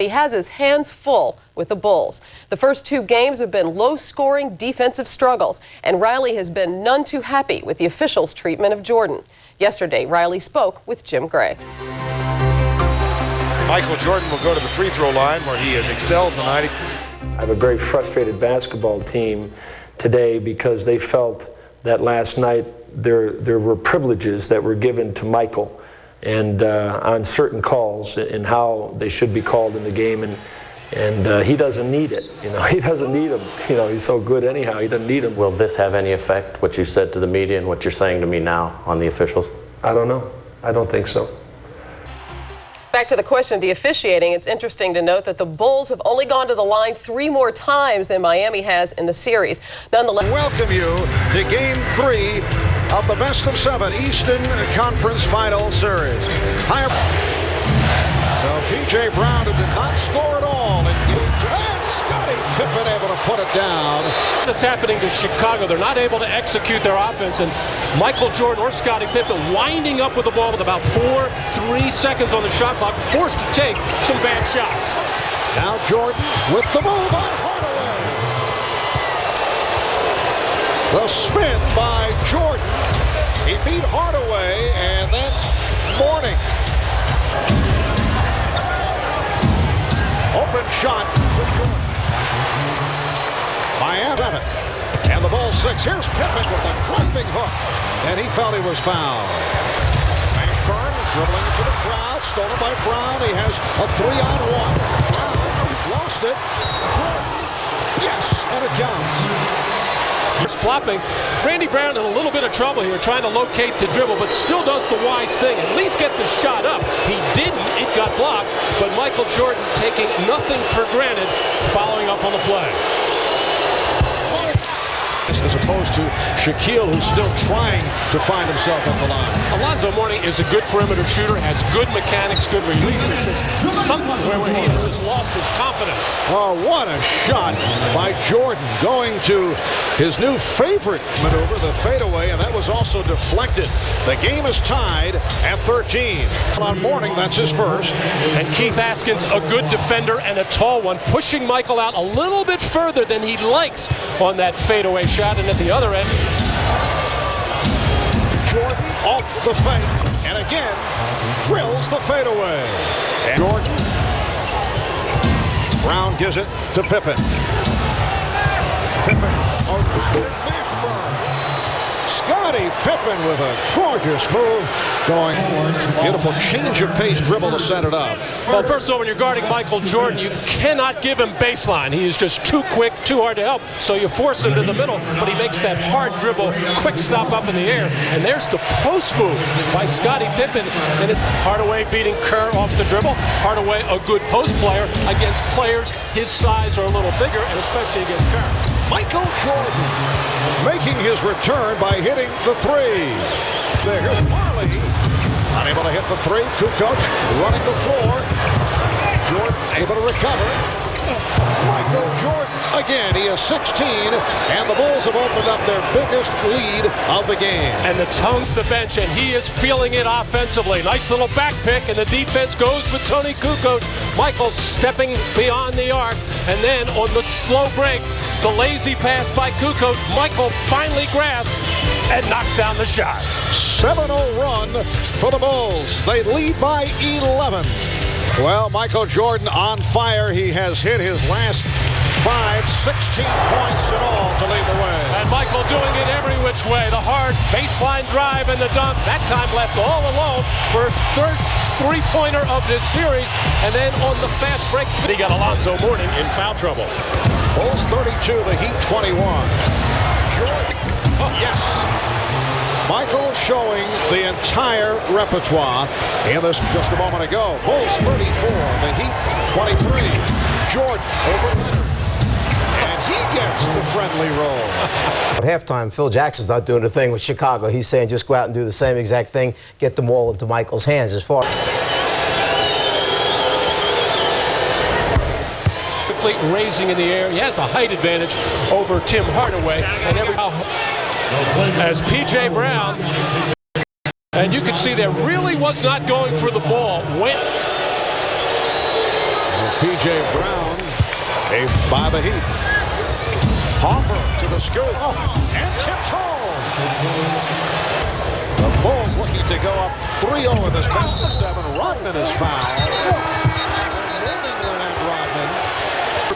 He has his hands full with the Bulls. The first two games have been low-scoring defensive struggles, and Riley has been none too happy with the officials' treatment of Jordan. Yesterday, Riley spoke with Jim Gray. Michael Jordan will go to the free throw line where he has excelled tonight. I have a very frustrated basketball team today because they felt that last night there were privileges that were given to Michael and on certain calls and how they should be called in the game, and he doesn't need it. You know, he doesn't need them. You know, he's so good anyhow. He doesn't need them. Will this have any effect, what you said to the media and what you're saying to me now, on the officials? I don't know. I don't think so. Back to the question of the officiating, it's interesting to note that the Bulls have only gone to the line 3 more times than Miami has in the series. Nonetheless, Welcome you to Game 3 of the best of 7 Eastern Conference Final Series. So P.J. Brown, who did not score at all, and Scottie Pippen able to put it down. What's happening to Chicago? They're not able to execute their offense, and Michael Jordan or Scottie Pippen winding up with the ball with about 3 seconds on the shot clock, forced to take some bad shots. Now Jordan with the move on Hardaway. The spin by Jordan. He beat Hardaway, and then Mourning. Open shot by Pippen. And the ball 6. Here's Pippen with a driving hook. And he felt he was fouled. Mashburn dribbling into the crowd. Stolen by Brown. He has a 3-on-1. Brown lost it. Jordan. Yes, and it counts. It's flopping. Randy Brown in a little bit of trouble here trying to locate to dribble, but still does the wise thing. At least get the shot up. He didn't. It got blocked. But Michael Jordan taking nothing for granted, following up on the play. As opposed to Shaquille, who's still trying to find himself at the line. Alonzo Mourning is a good perimeter shooter, has good mechanics, good releases. Somewhere where he has lost his confidence. Oh, what a shot by Jordan, going to his new favorite maneuver, the fadeaway, and that was also deflected. The game is tied at 13. On Mourning, that's his first. And Keith Askins, a good defender and a tall one, pushing Michael out a little bit further than he likes on that fadeaway shot. And at the other end, Jordan off the fake, and again drills the fadeaway. And Jordan. Brown gives it to Pippen. Pippen over Mashburn. Scottie Pippen with a gorgeous move, going beautiful change of pace dribble to set it up. Well, first of all, when you're guarding Michael Jordan, you cannot give him baseline. He is just too quick, too hard to help. So you force him to the middle, but he makes that hard dribble, quick stop up in the air. And there's the post move by Scottie Pippen. And it's Hardaway beating Kerr off the dribble. Hardaway, a good post player against players his size or a little bigger, and especially against Kerr. Michael Jordan making his return by hitting the 3. Here's Marley. Unable to hit the 3. Kukoc running the floor. Jordan able to recover. Michael Jordan again. He is 16, and the Bulls have opened up their biggest lead of the game. And the tongue to the bench, and he is feeling it offensively. Nice little back pick, and the defense goes with Tony Kukoc. Michael stepping beyond the arc, and then on the slow break, the lazy pass by Kukoc. Michael finally grabs and knocks down the shot. 7-0 run for the Bulls. They lead by 11. Well, Michael Jordan on fire. He has hit his last 16 points in all to lead the way. And Michael doing it every which way. The hard baseline drive and the dunk. That time left all alone for his third three-pointer of this series. And then on the fast break, he got Alonzo Mourning in foul trouble. Bulls 32, the Heat 21. Jordan. Oh, yes. Michael showing the entire repertoire in this just a moment ago. Bulls 34, the Heat 23. Jordan over Leonard. And he gets the friendly roll. At halftime, Phil Jackson's not doing a thing with Chicago. He's saying just go out and do the same exact thing, get the ball into Michael's hands. As far quickly raising in the air, he has a height advantage over Tim Hardaway, and as P.J. Brown, and you can see there really was not going for the ball. P.J. Brown by the Heat. Hopper to the scoop and tiptoe. The Bulls looking to go up 3-0 in this best of 7. Rodman is fouled.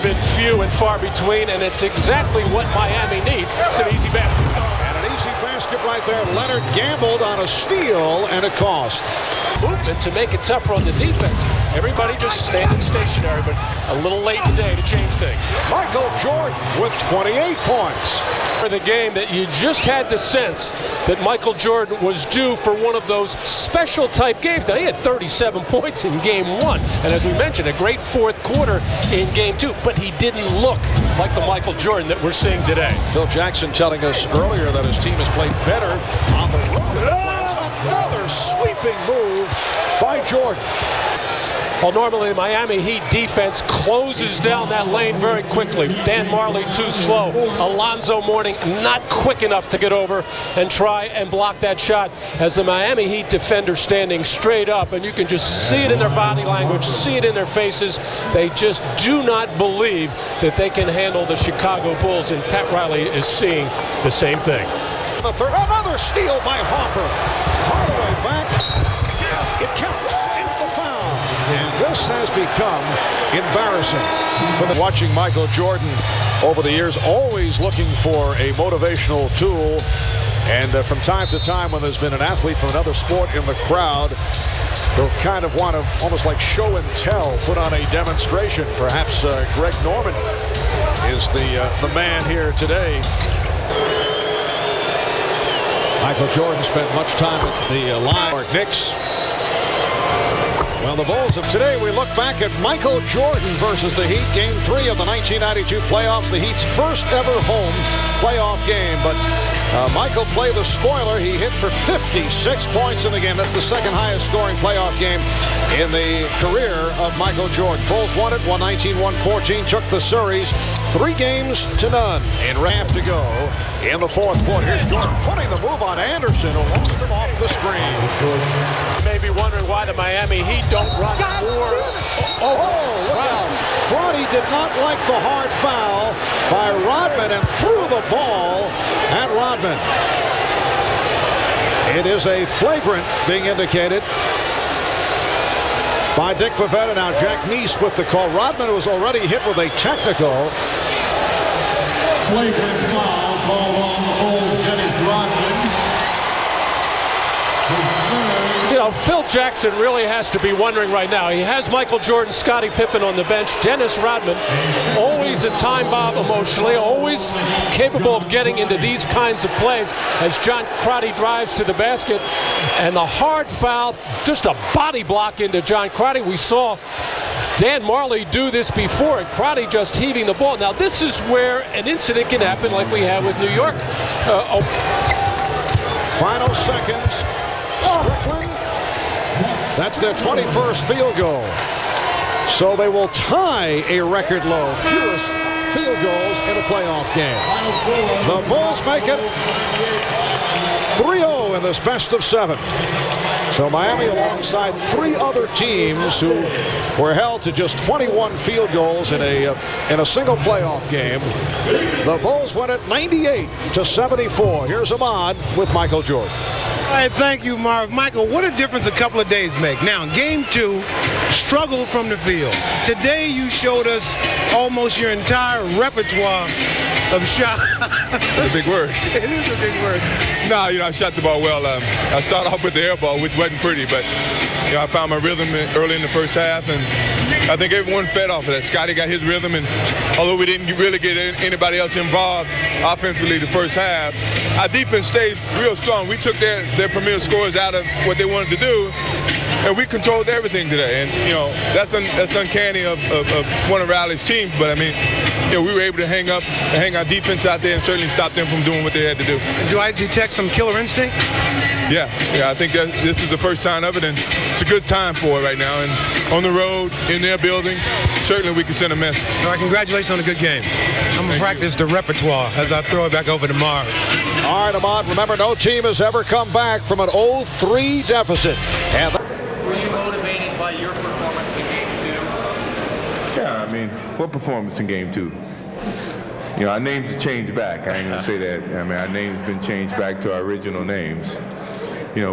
Been few and far between, and it's exactly what Miami needs. It's an easy basket. And an easy basket right there. Leonard gambled on a steal, and it cost. Movement to make it tougher on the defense. Everybody just standing stationary, but a little late today to change things. Michael Jordan with 28 points. For the game that you just had the sense that Michael Jordan was due for one of those special type games. Now, he had 37 points in game 1, and as we mentioned, a great fourth quarter in game 2, but he didn't look like the Michael Jordan that we're seeing today. Phil Jackson telling us earlier that his team has played better on the road. Another sweeping move by Jordan. Well, normally the Miami Heat defense closes down that lane very quickly. Dan Marley too slow. Alonzo Mourning not quick enough to get over and try and block that shot, as the Miami Heat defender standing straight up, and you can just see it in their body language, see it in their faces. They just do not believe that they can handle the Chicago Bulls, and Pat Riley is seeing the same thing. The third, another steal by Hopper. Hardaway back. It counts. And this has become embarrassing. Watching Michael Jordan over the years, always looking for a motivational tool. And from time to time, when there's been an athlete from another sport in the crowd, they'll kind of want to, almost like show and tell, put on a demonstration. Perhaps Greg Norman is the man here today. Michael Jordan spent much time at the line. Knicks. Well, the Bulls of today, we look back at Michael Jordan versus the Heat, Game 3 of the 1992 playoffs, the Heat's first ever home playoff game. But Michael played the spoiler. He hit for 56 points in the game. That's the second highest scoring playoff game in the career of Michael Jordan. Bulls won it, 119-114, took the series 3-0. And half to go in the fourth quarter. Here's Jordan putting the move on Anderson, who lost him off the screen. You may be wondering why the Miami Heat don't run more. Look out. Crotty did not like the hard foul by Rodman and threw the ball at Rodman. It is a flagrant being indicated by Dick Pavetta. Now Jack Neese with the call. Rodman was already hit with a technical. Flagrant foul called on the Bulls, Dennis Rodman. You know, Phil Jackson really has to be wondering right now. He has Michael Jordan, Scottie Pippen on the bench. Dennis Rodman, always a time bomb emotionally, always capable of getting into these kinds of plays as John Crotty drives to the basket. And the hard foul, just a body block into John Crotty. We saw Dan Marley do this before, and Crotty just heaving the ball. Now, this is where an incident can happen like we had with New York. Final seconds. Strickland. That's their 21st field goal. So they will tie a record low, fewest field goals in a playoff game. The Bulls make it 3-0 in this best of 7. So Miami, alongside 3 other teams who were held to just 21 field goals in a single playoff game. The Bulls win it 98-74. Here's Ahmad with Michael Jordan. All right, thank you, Marv. Michael, what a difference a couple of days make. Now, in Game 2, struggled from the field. Today, you showed us almost your entire repertoire of shots. That's a big word. It is a big word. No, I shot the ball well. I started off with the air ball, which wasn't pretty, but I found my rhythm early in the first half, and I think everyone fed off of that. Scottie got his rhythm, and although we didn't really get anybody else involved offensively the first half, our defense stayed real strong. We took their premier scorers out of what they wanted to do, and we controlled everything today. And that's uncanny of one of Riley's teams. But I mean, we were able to hang our defense out there and certainly stop them from doing what they had to do. Do I detect some killer instinct? Yeah, I think that this is the first sign of it, and it's a good time for it right now. And on the road, in their building, certainly we can send a message. All right, congratulations on a good game. I'm going to practice the repertoire as I throw it back over to Marv. All right, Ahmad, remember, no team has ever come back from an 0-3 deficit. And were you motivated by your performance in Game 2? Yeah, I mean, what performance in game 2? You know, our names have changed back. I ain't gonna say that. I mean, our names have been changed back to our original names. You know.